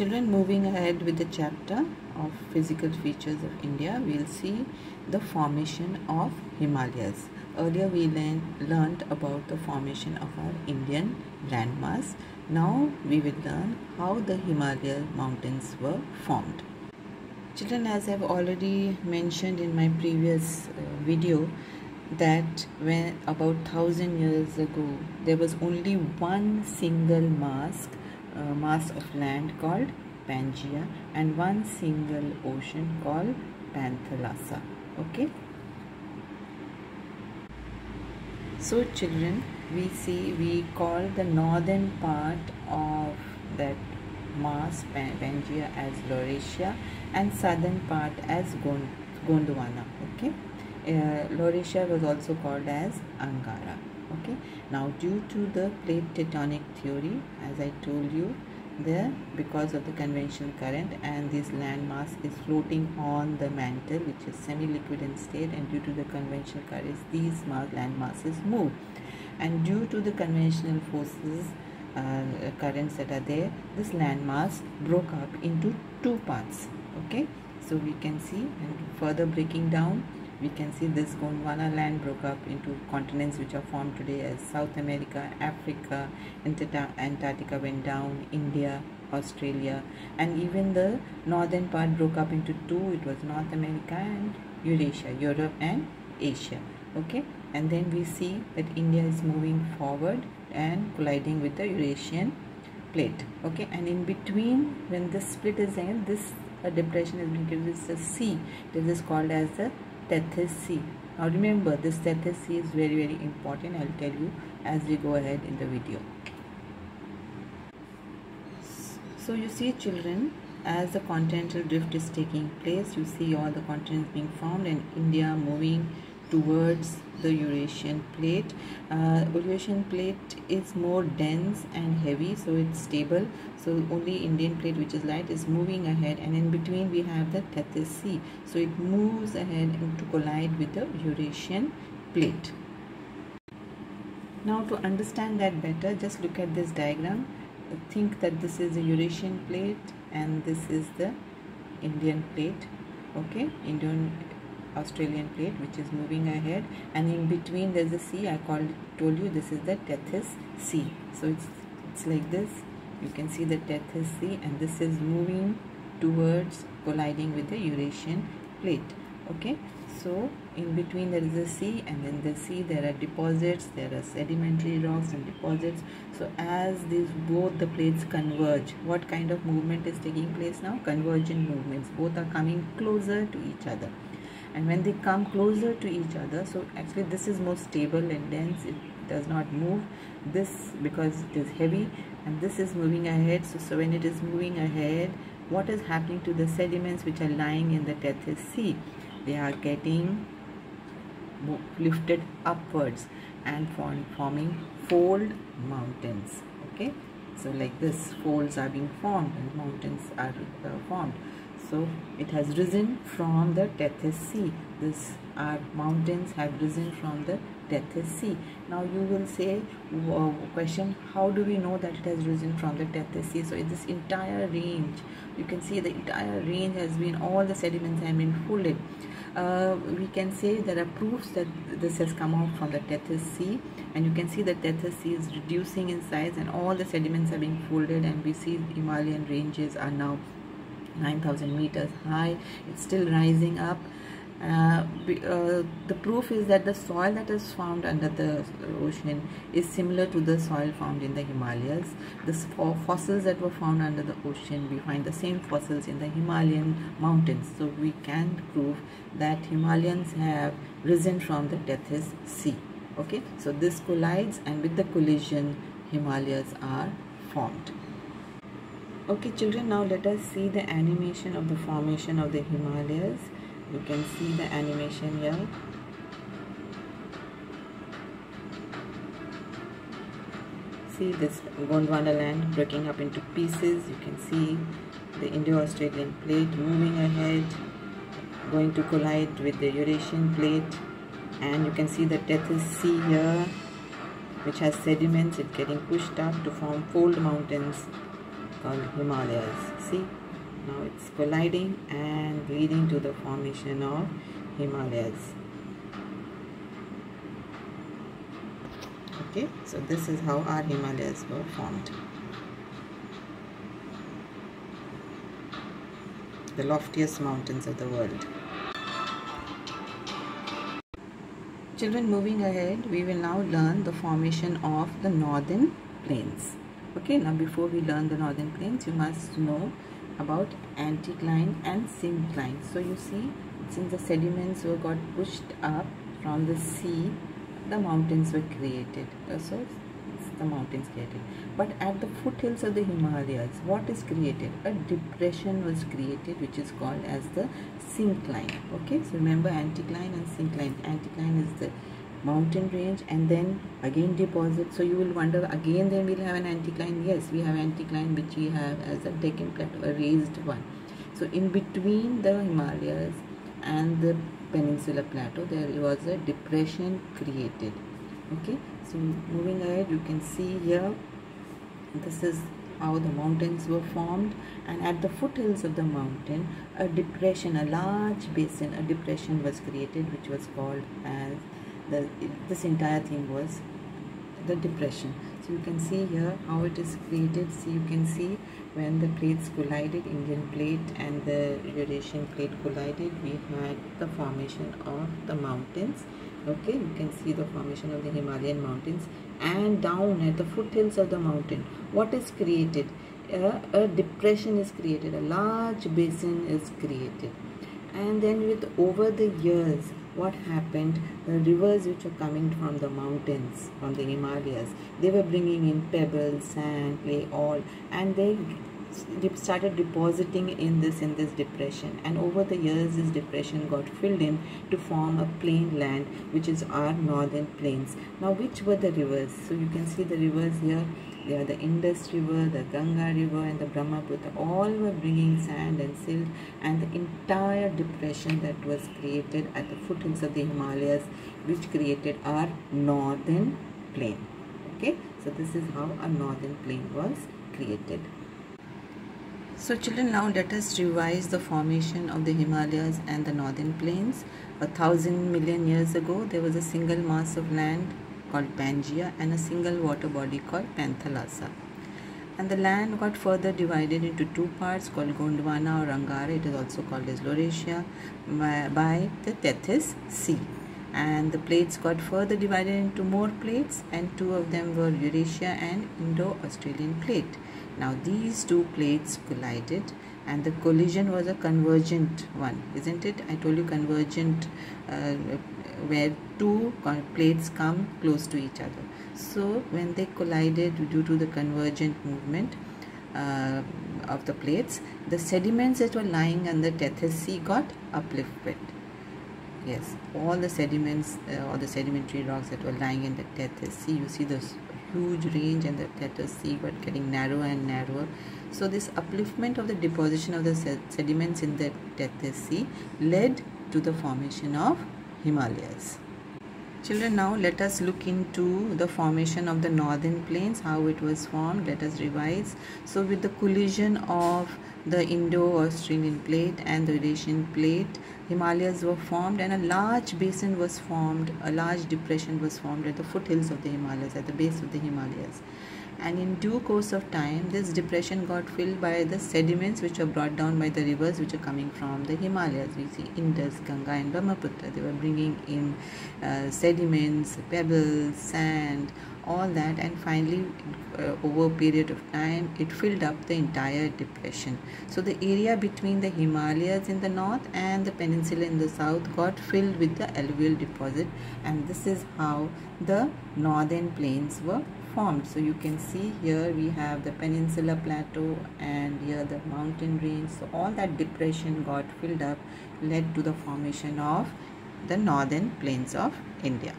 children, moving ahead with the chapter of physical features of India, we'll see the formation of Himalayas. Earlier we learned about the formation of our Indian landmass. Now we will learn how the Himalaya mountains were formed. Children, as I've already mentioned in my previous video, that when about 1000 years ago there was only one single mass of land called Pangaea and one single ocean called Panthalassa. Okay, so children, we call the northern part of that mass Pangaea as Laurasia and southern part as Gondwana. Okay, Laurasia was also called as Angara. Okay, now due to the plate tectonic theory, as I told you, because of the conventional current and this land mass is floating on the mantle, which is semi-liquid in state, and due to the conventional currents these land masses move, and due to the conventional forces currents that are there, this land mass broke up into two parts. Okay, so we can see, and further breaking down, we can see this Gondwana land broke up into continents which are formed today as South America, Africa, Antarctica went down, India, Australia, and even the northern part broke up into two. It was North America and Eurasia, Europe and Asia. Okay, and then we see that India is moving forward and colliding with the Eurasian plate. Okay, and in between, when this split is there, this depression has been given as a sea. This is called as the Tethys Sea. Now remember, this Tethys Sea is very important. I'll tell you as we go ahead in the video. So you see children, as the continental drift is taking place, you see all the continents being formed and India moving towards the Eurasian plate. Eurasian plate is more dense and heavy, so it's stable. So only Indian plate, which is light, is moving ahead, and in between we have the Tethys Sea. So it moves ahead and to collide with the Eurasian plate. Now to understand that better, just look at this diagram. Think that this is the Eurasian plate and this is the Indian plate. Okay, Australian plate, which is moving ahead, and in between there's a sea. I told you this is the Tethys Sea. So it's like this. You can see the Tethys Sea, and this is moving towards colliding with the Eurasian plate. Okay, so in between there is a sea, and in the sea there are deposits, there are sedimentary rocks and deposits. So as both the plates converge, what kind of movement is taking place now? Convergent movements. Both are coming closer to each other. And when they come closer to each other, so actually this is more stable and dense, it does not move, this because it is heavy, and this is moving ahead. So when it is moving ahead, what is happening to the sediments which are lying in the Tethys Sea? They are getting lifted upwards and forming fold mountains. Okay, so like this, folds are being formed and mountains are formed. So it has risen from the Tethys Sea. Our mountains have risen from the Tethys Sea. Now you will say, question, how do we know that it has risen from the Tethys Sea? So in this entire range, you can see the entire range has been, all the sediments have been folded. We can say there are proofs that this has come out from the Tethys Sea, and you can see the Tethys Sea is reducing in size and all the sediments are being folded, and we see the Himalayan ranges are now 9,000 meters high. It's still rising up. The proof is that the soil that is found under the ocean is similar to the soil found in the Himalayas. The fossils that were found under the ocean, we find the same fossils in the Himalayan mountains. So we can prove that Himalayans have risen from the Tethys Sea. Okay, so this collides, and with the collision Himalayas are formed. Okay children, now let us see the animation of the formation of the Himalayas. You can see the animation here. See this Gondwana land breaking up into pieces. You can see the Indo-Australian plate moving ahead, going to collide with the Eurasian plate, and you can see the Tethys Sea here, which has sediments. It's getting pushed up to form fold mountains. called Himalayas. See, now it's colliding and leading to the formation of Himalayas. Okay, so this is how our Himalayas were formed. The loftiest mountains of the world. Children, moving ahead, we will now learn the formation of the northern plains. Okay, now before we learn the northern plains, you must know about anticline and syncline. So you see, since the sediments were got pushed up from the sea, the mountains were created. So the mountains created. But at the foothills of the Himalayas, what is created? A depression was created, which is called as the syncline. Okay, so remember anticline and syncline. Anticline is the mountain range and then again deposit. So you will wonder, again then we'll have an anticline. Yes, we have anticline, which we have as a Deccan Plateau, a raised one. So in between the Himalayas and the Peninsular Plateau, there was a depression created. Okay, so moving ahead, you can see here, this is how the mountains were formed, and at the foothills of the mountain, a depression, a large basin, a depression was created, which was called as this entire thing was the depression. So you can see here how it is created. See, you can see when the plates collided, Indian plate and the Eurasian plate collided, we had the formation of the mountains. Okay, you can see the formation of the Himalayan mountains, and down at the foothills of the mountain, what is created? A depression is created, a large basin is created. And then with over the years, what happened? The rivers which are coming from the mountains, from the Himalayas, they were bringing in pebbles, sand, clay, all, and they started depositing in this depression, and over the years this depression got filled in to form a plain land, which is our northern plains. Now, which were the rivers? So you can see the rivers here. They are the Indus River, the Ganga River and the Brahmaputra. All were bringing sand and silt, and the entire depression that was created at the foothills of the Himalayas, which created our northern plain. Okay, so this is how a northern plain was created. So children, now let us revise the formation of the Himalayas and the northern plains. 1,000 million years ago, there was a single mass of land called Pangaea and a single water body called Panthalassa. And the land got further divided into two parts called Gondwana or Angara. It is also called as Laurasia by the Tethys Sea. And the plates got further divided into more plates, and two of them were Eurasia and Indo-Australian plate. Now these two plates collided, and the collision was a convergent one, isn't it? I told you convergent, where two plates come close to each other. So when they collided due to the convergent movement of the plates, the sediments that were lying on the Tethys Sea got uplifted. Yes, all the sediments or the sedimentary rocks that were lying in the Tethys Sea, you see this huge range, and the Tethys Sea were getting narrower and narrower. So this upliftment of the deposition of the sediments in the Tethys Sea led to the formation of Himalayas. Children, now let us look into the formation of the northern plains, how it was formed. Let us revise. So with the collision of the Indo-Australian plate and the Eurasian plate, Himalayas were formed, and a large basin was formed, a large depression was formed at the foothills of the Himalayas, at the base of the Himalayas. And in due course of time, this depression got filled by the sediments which were brought down by the rivers which are coming from the Himalayas. We see Indus, Ganga and Brahmaputra. They were bringing in sediments, pebbles, sand, all that, and finally over a period of time it filled up the entire depression. So the area between the Himalayas in the north and the peninsula in the south got filled with the alluvial deposit, and this is how the northern plains were formed. So you can see here we have the Peninsular Plateau and here the mountain range. So all that depression got filled up, led to the formation of the northern plains of India.